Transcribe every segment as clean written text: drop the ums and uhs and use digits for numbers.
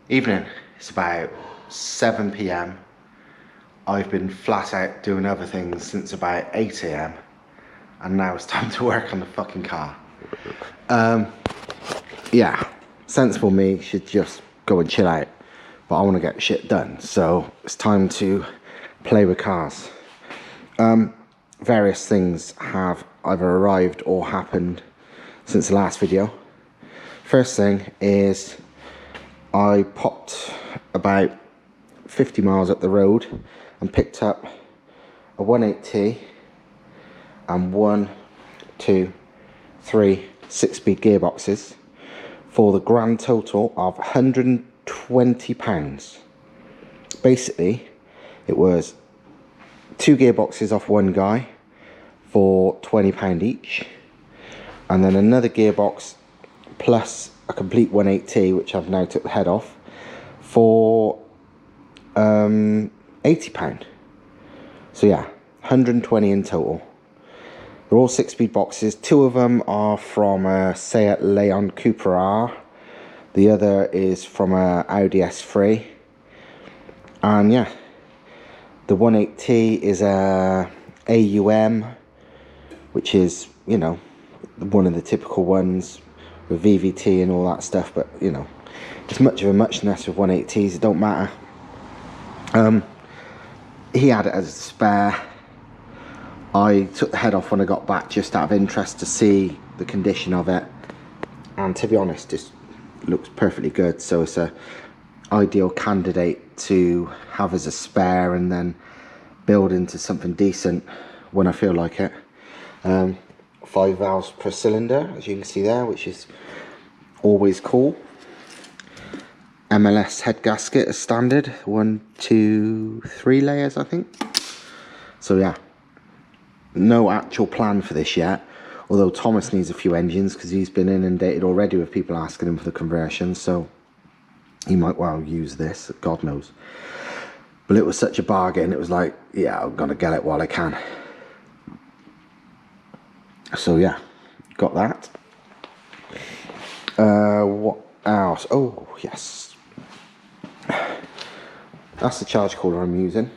Evening, it's about 7 p.m. I've been flat out doing other things since about 8 a.m. and now it's time to work on the fucking car. Yeah, sensible me should just go and chill out, but I want to get shit done, so it's time to play with cars. Various things have either arrived or happened since the last video. First thing is I popped about 50 miles up the road and picked up a 1.8T and 1, 2, 3 6-speed gearboxes for the grand total of £120. Basically, it was 2 gearboxes off one guy for £20 each, and then another gearbox plus a complete 1.8T, which I've now took the head off, for £80. So yeah, 120 in total. They're all 6-speed boxes. 2 of them are from a Seat Leon Cooper R. The other is from a Audi S3. And yeah, the 1.8T is a AUM, which is, you know, one of the typical ones with VVT and all that stuff, but you know, it's much of a muchness with 1.8Ts, it don't matter. He had it as a spare. I took the head off when I got back just out of interest to see the condition of it, and to be honest, it looks perfectly good, so it's a ideal candidate to have as a spare and then build into something decent when I feel like it. 5 valves per cylinder, as you can see there, which is always cool. MLS head gasket as standard, 1, 2, 3 layers, I think. So yeah, no actual plan for this yet, although Thomas needs a few engines because he's been inundated already with people asking him for the conversion, so he might well use this, God knows. But it was such a bargain, it was like, yeah, I'm gonna get it while I can. So yeah, got that. What else? Oh yes, that's the charge cooler I'm using.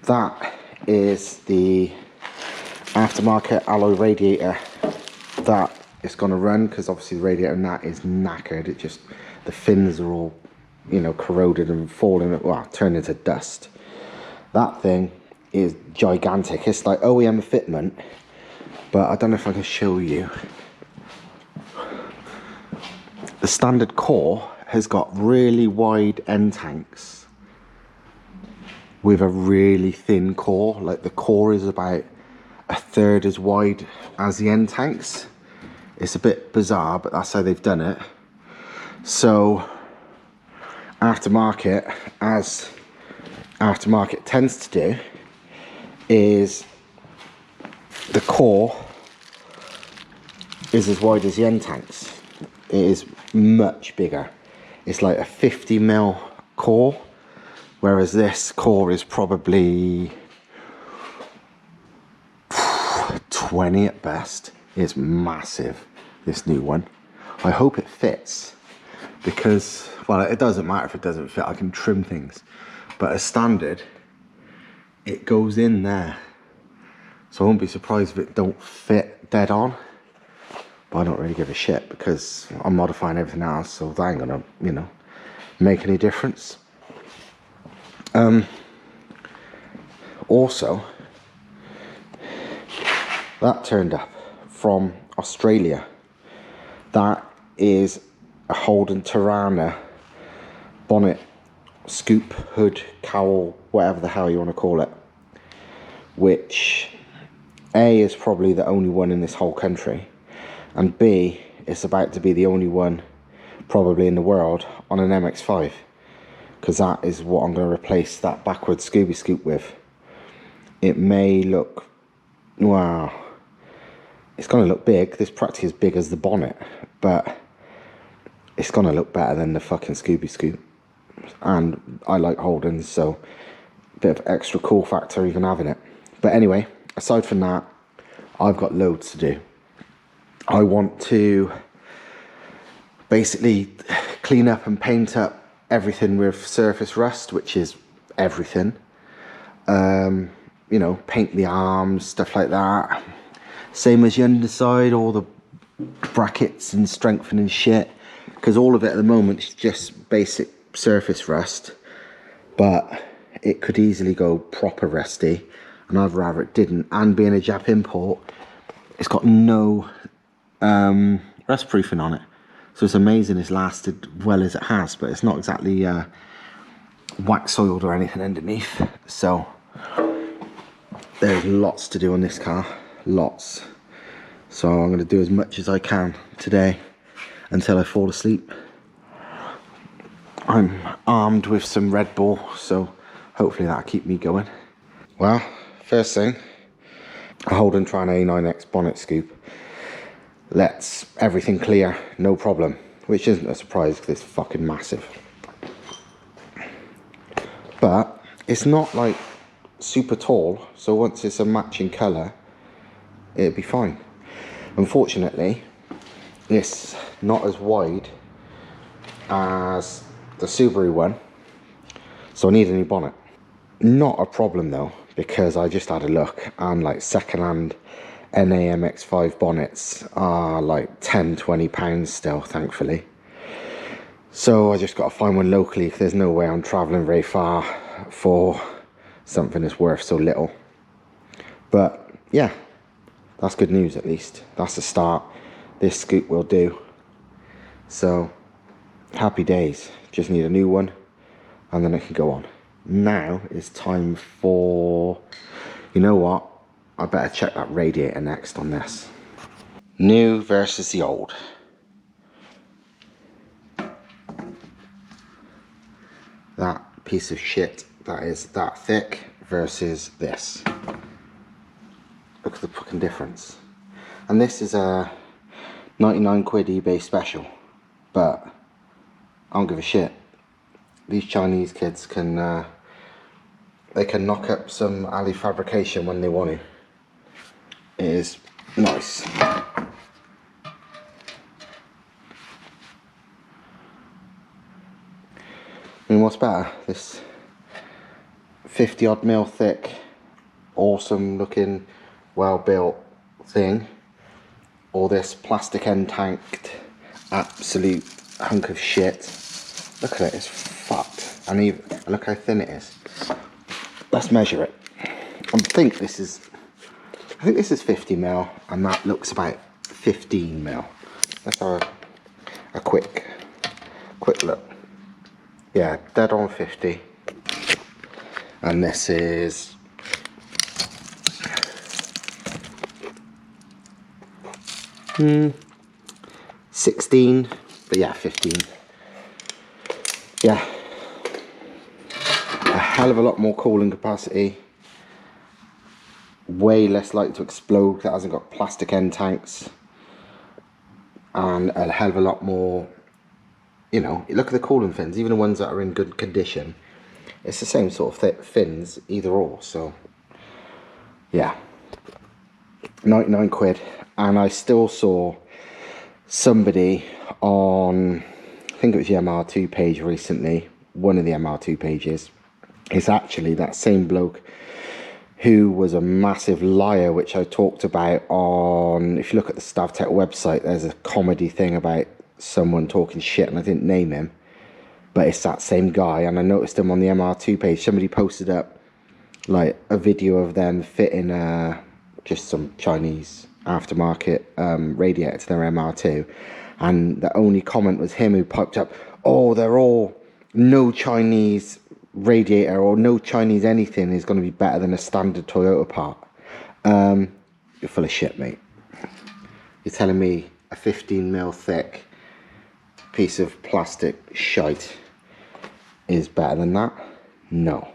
That is the aftermarket alloy radiator that it's going to run, because obviously the radiator in that is knackered. It just, the fins are all, you know, corroded and falling, well, turned into dust. That thing is gigantic. It's like OEM fitment, but I don't know if I can show you. The standard core has got really wide end tanks with a really thin core. Like the core is about 1/3 as wide as the end tanks. It's a bit bizarre, but that's how they've done it. So aftermarket, as aftermarket tends to do, is the core is as wide as the end tanks. It is much bigger. It's like a 50mm core, whereas this core is probably 20 at best. It's massive, this new one. I hope it fits, because, well, it doesn't matter if it doesn't fit, I can trim things, but as standard it goes in there, so I won't be surprised if it don't fit dead on. But I don't really give a shit, because I'm modifying everything else, so that ain't gonna, you know, make any difference. Also, that turned up from Australia. That is a Holden Tirana bonnet, scoop, hood, cowl, whatever the hell you want to call it, which A, is probably the only one in this whole country, and B, it's about to be the only one probably in the world on an MX-5, because that is what I'm going to replace that backwards Scooby Scoop with. It may look, wow, it's going to look big. This practically as big as the bonnet, but it's going to look better than the fucking Scooby Scoop. And I like Holdens, so a bit of extra cool factor even having it. But anyway, aside from that, I've got loads to do. I want to basically clean up and paint up everything with surface rust, which is everything. You know, paint the arms, stuff like that. Same as the underside, all the brackets and strengthening shit, because all of it at the moment is just basic surface rust, but it could easily go proper rusty, and I'd rather it didn't. And being a Jap import, it's got no rust proofing on it, so it's amazing it's lasted well as it has, but it's not exactly wax soiled or anything underneath. So there's lots to do on this car, lots. So I'm going to do as much as I can today until I fall asleep. I'm armed with some Red Bull, so hopefully that'll keep me going. Well, first thing, a Holden Tran A9X bonnet scoop lets everything clear, no problem, which isn't a surprise because it's fucking massive. But it's not like super tall, so once it's a matching colour, it'll be fine. Unfortunately, it's not as wide as the Subaru one, so I need a new bonnet. Not a problem though, because I just had a look, and like second-hand NAMX5 bonnets are like £10–20 still, thankfully. So I just got to find one locally, because there's no way I'm travelling very far for something that's worth so little. But yeah, that's good news at least. That's a start. This scoop will do. So happy days. Just need a new one and then I can go on. Now it's time for, you know what, I better check that radiator next on this. New versus the old. That piece of shit that is that thick versus this. Look at the fucking difference. And this is a 99 quid eBay special, but I don't give a shit. These Chinese kids can they can knock up some alley fabrication when they want to. It is nice. I mean, what's better, this 50 odd mil thick, awesome looking, well built thing, or this plastic end tanked absolute hunk of shit? Look at it, it's fucked. And even look how thin it is. Let's measure it. I think this is 50 mil, and that looks about 15 mil. Let's have a quick look. Yeah, dead on 50. And this is 16, but yeah, 15. Yeah, a hell of a lot more cooling capacity, way less likely to explode, that hasn't got plastic end tanks, and a hell of a lot more, you know, look at the cooling fins, even the ones that are in good condition, it's the same sort of thick fins either or. So yeah, 99 quid. And I still saw somebody on, I think it was the MR2 page recently, one of the MR2 pages, it's actually that same bloke who was a massive liar, which I talked about on, if you look at the Stav-Tech website, there's a comedy thing about someone talking shit, and I didn't name him, but it's that same guy. And I noticed him on the MR2 page. Somebody posted up like a video of them fitting just some Chinese aftermarket radiator to their MR2, and the only comment was him who piped up, oh, they're all, no Chinese radiator or no Chinese anything is going to be better than a standard Toyota part. You're full of shit, mate. You're telling me a 15 mil thick piece of plastic shite is better than that? No.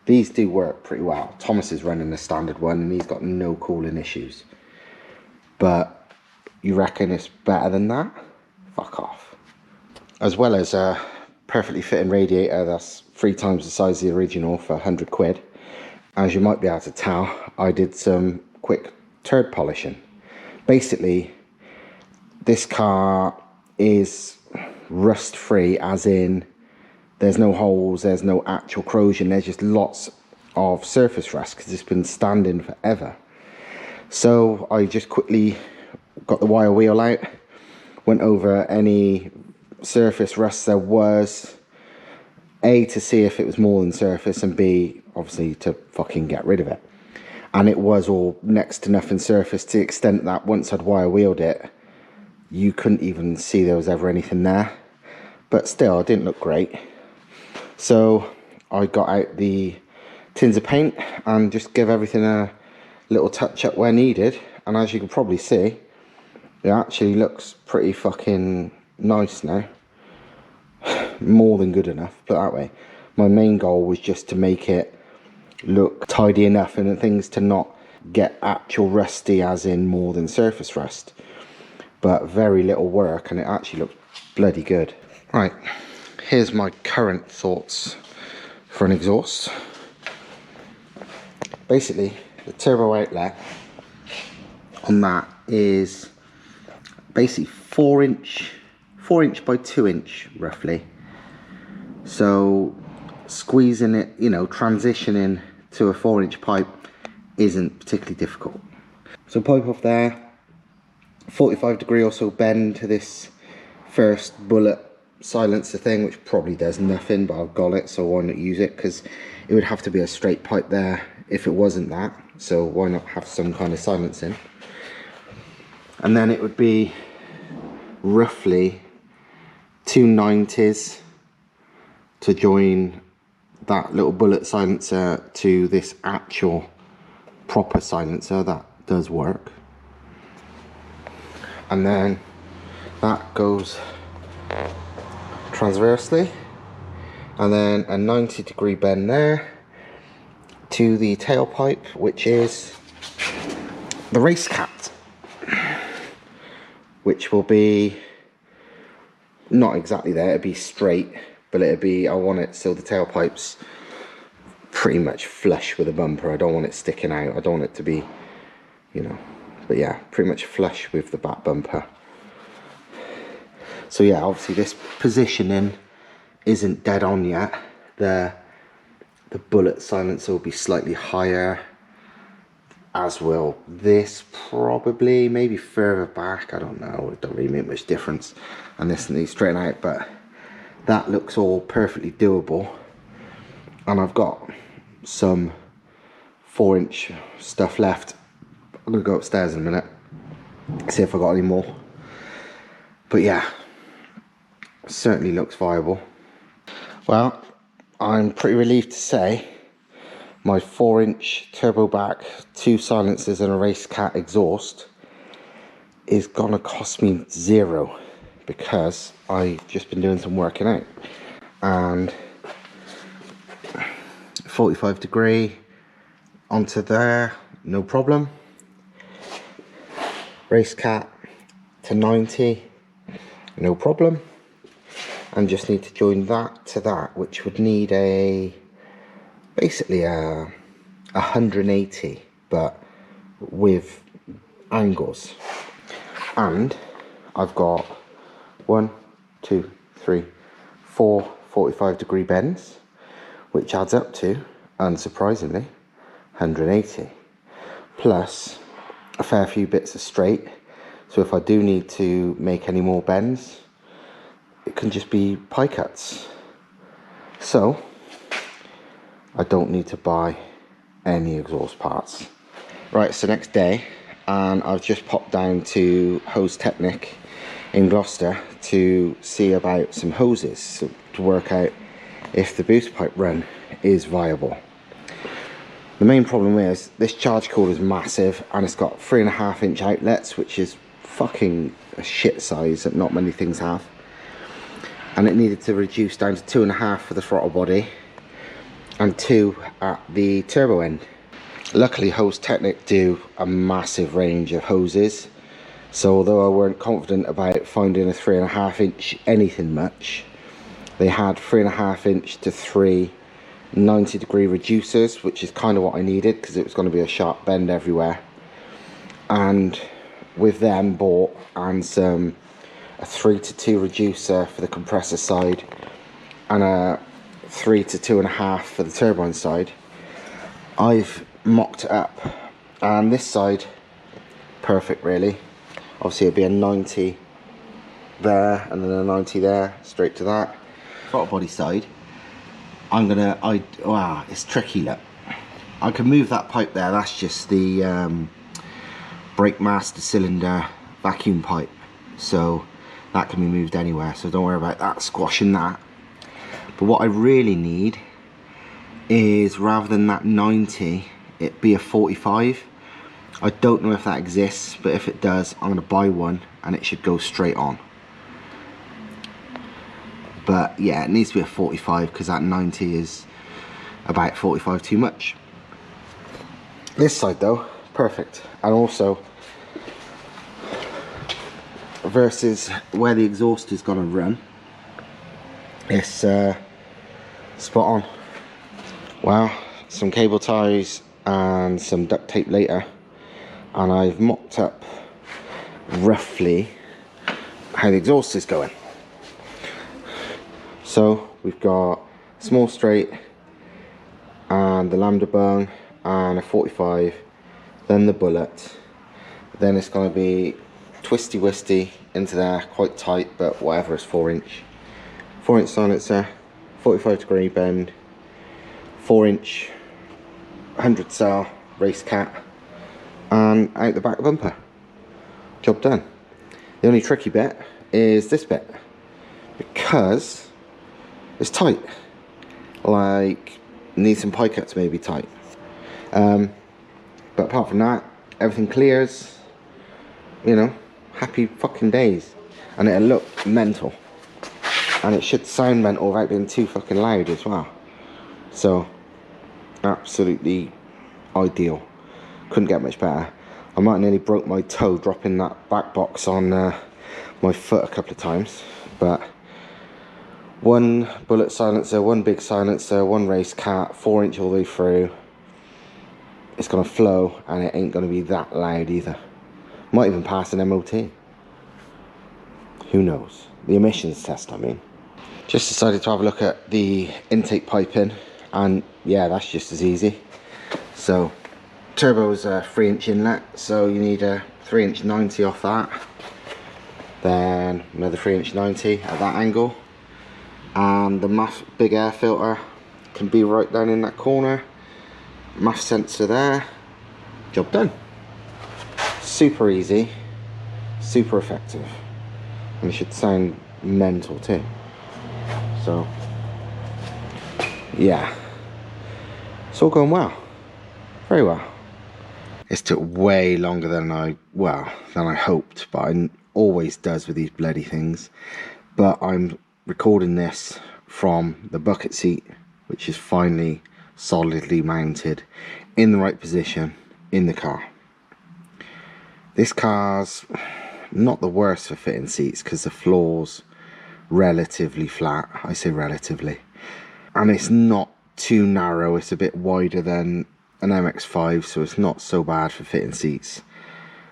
These do work pretty well. Thomas is running the standard one and he's got no cooling issues. But you reckon it's better than that? Fuck off. As well as a perfectly fitting radiator that's 3 times the size of the original for 100 quid. As you might be able to tell, I did some quick turd polishing. Basically, this car is rust free, as in there's no holes, there's no actual corrosion, there's just lots of surface rust because it's been standing forever. So I just quickly got the wire wheel out, went over any surface rust there was, A, to see if it was more than surface, and B, obviously to fucking get rid of it. And it was all next to nothing surface, to the extent that once I'd wire wheeled it, you couldn't even see there was ever anything there. But still, it didn't look great. So I got out the tins of paint and just give everything a little touch up where needed. And as you can probably see, it actually looks pretty fucking nice now. More than good enough, put it that way. My main goal was just to make it look tidy enough and things to not get actual rusty, as in more than surface rust. But very little work and it actually looks bloody good. Right, here's my current thoughts for an exhaust. Basically, the turbo outlet on that is basically 4 inch by 2 inch roughly. So squeezing it, you know, transitioning to a 4 inch pipe isn't particularly difficult. So pipe off there, 45-degree or so bend to this first bullet silencer thing, which probably does nothing, but I've got it, so why not use it? Because it would have to be a straight pipe there if it wasn't that, so why not have some kind of silencing? And then it would be roughly 2 90s to join that little bullet silencer to this actual proper silencer that does work. And then that goes transversely, and then a 90-degree bend there to the tailpipe, which is the race cat, which will be not exactly there, it'd be straight, but it'd be, I want it so the tailpipe's pretty much flush with the bumper. I don't want it sticking out, I don't want it to be, you know, but yeah, pretty much flush with the back bumper. So yeah, obviously this positioning isn't dead on yet. The bullet silencer will be slightly higher, as will this probably, maybe further back, I don't know, it don't really make much difference. And this needs straighten out, but that looks all perfectly doable. And I've got some 4 inch stuff left. I'm gonna go upstairs in a minute, see if I got any more. But yeah, certainly looks viable. Well, I'm pretty relieved to say my 4 inch turbo back, 2 silencers and a race cat exhaust is gonna cost me 0, because I've just been doing some working out. And 45-degree onto there, no problem. Race cat to 90, no problem. And just need to join that to that, which would need a basically a 180, but with angles. And I've got 1, 2, 3, 4 45-degree bends, which adds up to, unsurprisingly, 180, plus a fair few bits of straight. So if I do need to make any more bends, it can just be pie cuts. So I don't need to buy any exhaust parts. Right, so next day, and I've just popped down to Hose Technic in Gloucester to see about some hoses, so to work out if the boost pipe run is viable. The main problem is this charge cord is massive, and it's got 3.5 inch outlets, which is fucking a shit size that not many things have. And it needed to reduce down to 2.5 for the throttle body and 2 at the turbo end. Luckily, Hose Technic do a massive range of hoses, so although I weren't confident about finding a 3.5 inch anything much, they had 3.5 inch to 3 90-degree reducers, which is kind of what I needed because it was going to be a sharp bend everywhere. And with them bought, and some a 3:2 reducer for the compressor side and a 3 to 2.5 for the turbine side, I've mocked it up, and this side, perfect really. Obviously it'll be a 90 there and then a 90 there, straight to that. Throttle body side, wow, it's tricky, look. I can move that pipe there, that's just the brake master cylinder vacuum pipe, so that can be moved anywhere, so don't worry about that, squashing that. But what I really need is, rather than that 90, it be a 45. I don't know if that exists, but if it does, I'm going to buy one and it should go straight on. But yeah, it needs to be a 45 because that 90 is about 45 too much. This side though, perfect. And also, versus where the exhaust is going to run, it's spot on. Wow, some cable ties and some duct tape later, and I've mocked up roughly how the exhaust is going. So we've got small straight and the lambda bung and a 45, then the bullet, then it's going to be twisty wisty into there, quite tight, but whatever, it's 4-inch silencer, 45-degree bend, 4-inch 100 cell race cat, and out the back bumper. Job done. The only tricky bit is this bit, because it's tight. Like, needs some pie cuts maybe tight. But apart from that, everything clears. You know, happy fucking days. And it'll look mental. And it should sound mental without being too fucking loud as well. So, absolutely ideal. Couldn't get much better. I might have nearly broke my toe dropping that back box on my foot a couple of times. But one bullet silencer, one big silencer, one race cat, 4-inch all the way through. It's going to flow and it ain't going to be that loud either. Might even pass an MOT. Who knows? The emissions test, I mean. Just decided to have a look at the intake piping, and yeah, that's just as easy. So, turbo's a 3-inch inlet, so you need a 3-inch 90 off that. Then another 3-inch 90 at that angle. And the MAF big air filter can be right down in that corner. MAF sensor there. Job done. Super easy, super effective, and it should sound mental too. So yeah, it's all going well, very well. It's took way longer than I hoped, but it always does with these bloody things. But I'm recording this from the bucket seat, which is finally solidly mounted in the right position in the car. This car's not the worst for fitting seats because the floor's relatively flat. I say relatively. And it's not too narrow. It's a bit wider than an MX-5, so it's not so bad for fitting seats.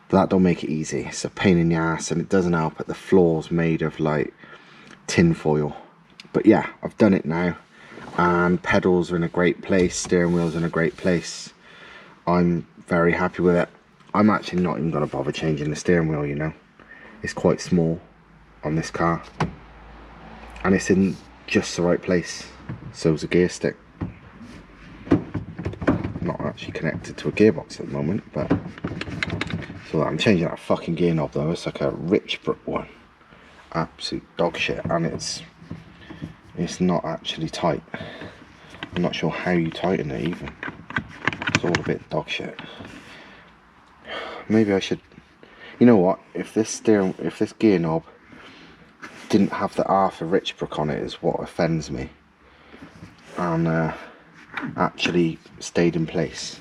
But that don't make it easy. It's a pain in the ass, and it doesn't help that the floor's made of like tin foil. But yeah, I've done it now. And pedals are in a great place. Steering wheel's in a great place. I'm very happy with it. I'm actually not even going to bother changing the steering wheel, you know. It's quite small on this car. And it's in just the right place. So's a gear stick. Not actually connected to a gearbox at the moment, but... So I'm changing that fucking gear knob though. It's like a Richbrook one. Absolute dog shit. And it's not actually tight. I'm not sure how you tighten it even. It's all a bit dog shit. Maybe I should, you know what, if this gear knob didn't have the R for Richbrook on it is what offends me, and actually stayed in place.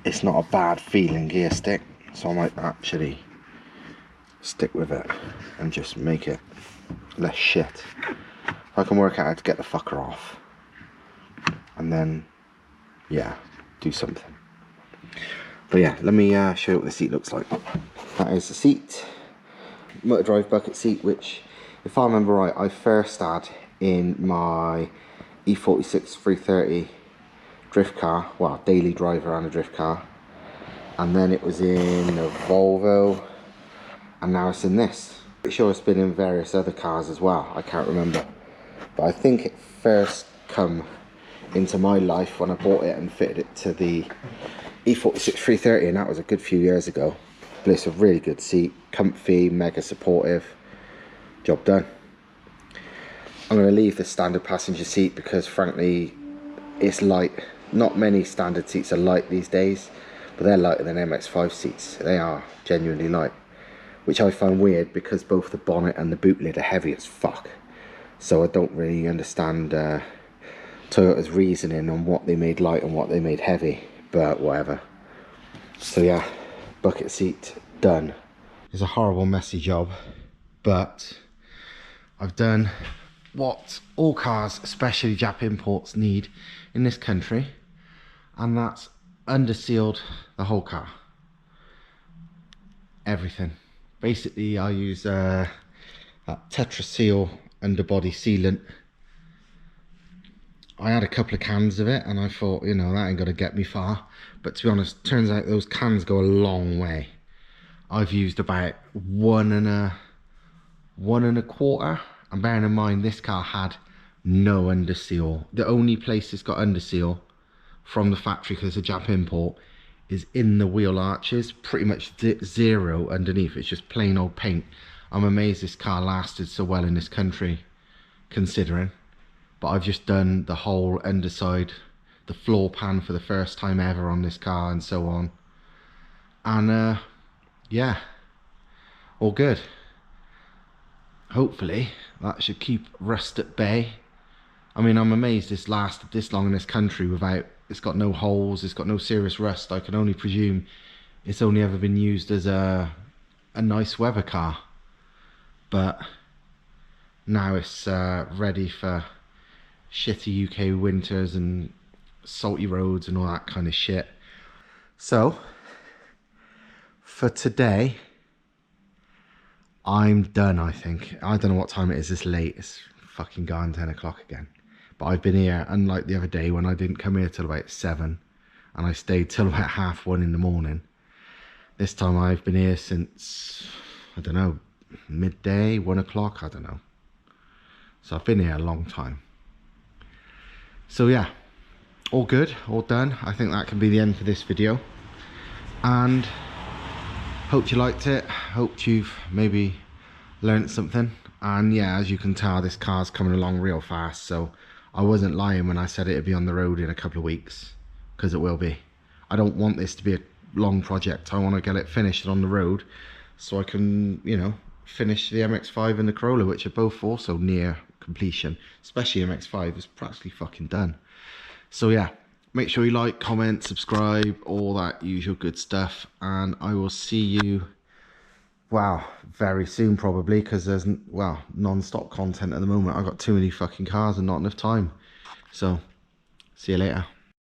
It's not a bad feeling gear stick, so I might actually stick with it and just make it less shit. If I can work out how to get the fucker off, and then, yeah, do something. But yeah, let me show you what the seat looks like. That is the seat. motor drive bucket seat, which, if I remember right, I first had in my E46 330 drift car, well, daily driver and a drift car, and then it was in a Volvo, and now it's in this. Pretty sure it's been in various other cars as well, I can't remember, but I think it first come into my life when I bought it and fitted it to the E46 330, and that was a good few years ago. But it's a really good seat, comfy, mega supportive, job done. I'm going to leave the standard passenger seat because frankly it's light. Not many standard seats are light these days, but they're lighter than MX-5 seats. They are genuinely light, which I find weird because both the bonnet and the boot lid are heavy as fuck. So I don't really understand Toyota's reasoning on what they made light and what they made heavy, but whatever. So yeah, bucket seat done. It's a horrible messy job, but I've done what all cars, especially Jap imports, need in this country, and that's undersealed the whole car. Everything. Basically I use that Tetraseal underbody sealant. I had a couple of cans of it and I thought, you know, that ain't gonna get me far, but to be honest, turns out those cans go a long way. I've used about one and a quarter, and bearing in mind this car had no underseal. The only place it's got underseal from the factory, because it's a Jap import, is in the wheel arches. Pretty much zero underneath. It's just plain old paint. I'm amazed this car lasted so well in this country, considering. But I've just done the whole underside, the floor pan for the first time ever on this car, and so on. And yeah, all good. Hopefully that should keep rust at bay. I mean, I'm amazed this lasted this long in this country without, it's got no holes, it's got no serious rust. I can only presume it's only ever been used as a nice weather car. But now it's ready for shitty UK winters and salty roads and all that kind of shit. So for today, I'm done, I think. I don't know what time it is this late. It's fucking gone 10 o'clock again. But I've been here, unlike the other day when I didn't come here till about 7 and I stayed till about 1:30 in the morning. This time I've been here since, I don't know, midday, 1 o'clock, I don't know. So I've been here a long time. So yeah, all good, all done. I think that can be the end for this video. And hope you liked it. Hope you've maybe learned something. And yeah, as you can tell, this car's coming along real fast. So I wasn't lying when I said it'd be on the road in a couple of weeks, because it will be. I don't want this to be a long project. I want to get it finished and on the road so I can, you know, finish the MX-5 and the Corolla, which are both also near completion. Especially MX-5 is practically fucking done. So yeah, make sure you like, comment, subscribe, all that usual good stuff, and I will see you, wow, very soon probably, because there's, well, non-stop content at the moment. I've got too many fucking cars and not enough time. So see you later.